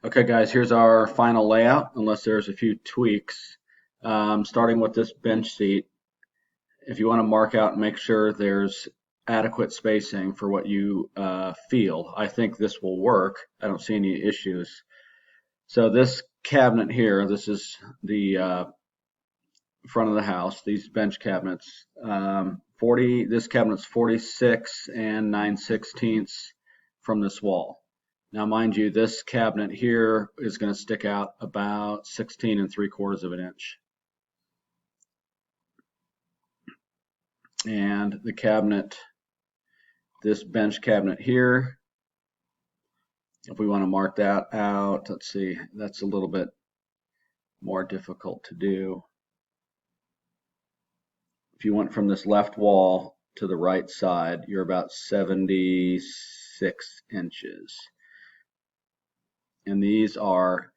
Okay, guys, here's our final layout, unless there's a few tweaks. Starting with this bench seat, if you want to mark out and make sure there's adequate spacing for what you feel, I think this will work. I don't see any issues. So this cabinet here, this is the front of the house, these bench cabinets. 40, this cabinet's 46 and 9/16 from this wall. Now, mind you, this cabinet here is going to stick out about 16 3/4 of an inch. And the cabinet, this bench cabinet here, if we want to mark that out, let's see, that's a little bit more difficult to do. If you went from this left wall to the right side, you're about 76 inches. And these are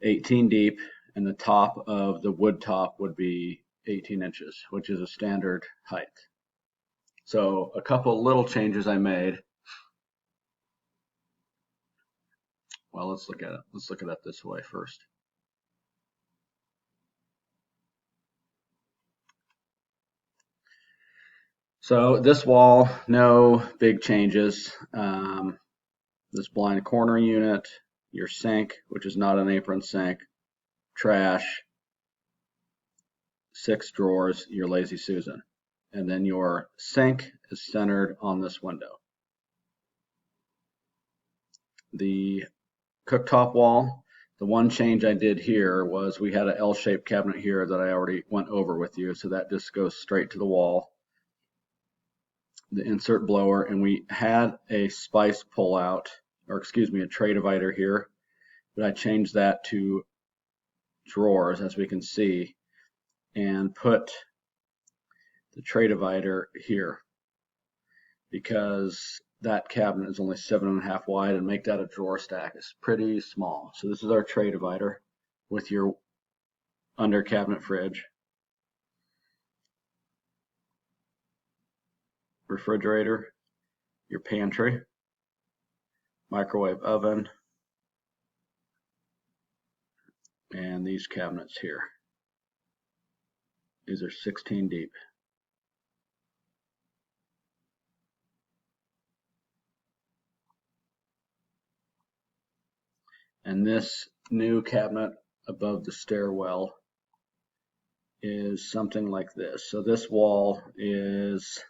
18 deep, and the top of the wood top would be 18 inches, which is a standard height. So a couple little changes I made. Well, let's look at it. Let's look at it this way first. So this wall, no big changes. This blind corner unit, your sink, which is not an apron sink, trash, 6 drawers, your Lazy Susan. And then your sink is centered on this window. The cooktop wall, the one change I did here was we had an L-shaped cabinet here that I already went over with you, so that just goes straight to the wall. The insert blower, and we had a spice pull out, or excuse me, a tray divider here, but I changed that to drawers, as we can see, and put the tray divider here because that cabinet is only 7.5 wide, and make that a drawer stack is pretty small. So this is our tray divider with your under cabinet fridge, refrigerator, your pantry, microwave oven, and these cabinets here. These are 16 deep. And this new cabinet above the stairwell is something like this. So this wall is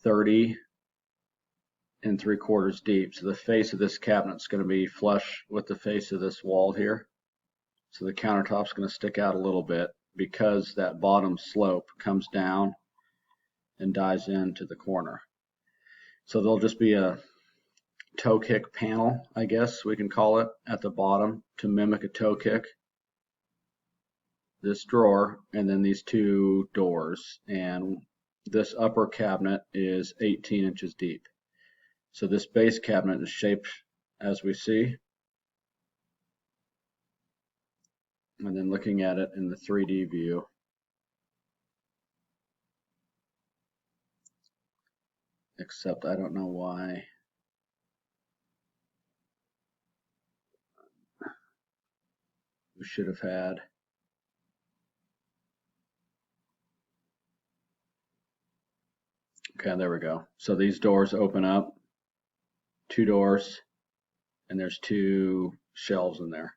30 3/4 deep. So the face of this cabinet is going to be flush with the face of this wall here. So the countertop's going to stick out a little bit because that bottom slope comes down and dives into the corner. So there'll just be a toe kick panel, I guess we can call it, at the bottom to mimic a toe kick. This drawer, and then these 2 doors, and this upper cabinet is 18 inches deep. So this base cabinet is shaped as we see. And then looking at it in the 3D view, except I don't know why. We should have had okay, there we go. So these doors open up, 2 doors, and there's 2 shelves in there.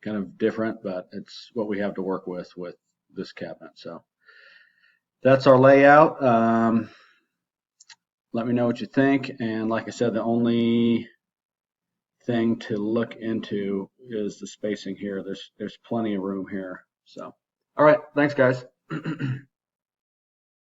Kind of different, but it's what we have to work with this cabinet. So that's our layout. Let me know what you think. And like I said, the only thing to look into is the spacing here. There's plenty of room here. So, all right, thanks guys.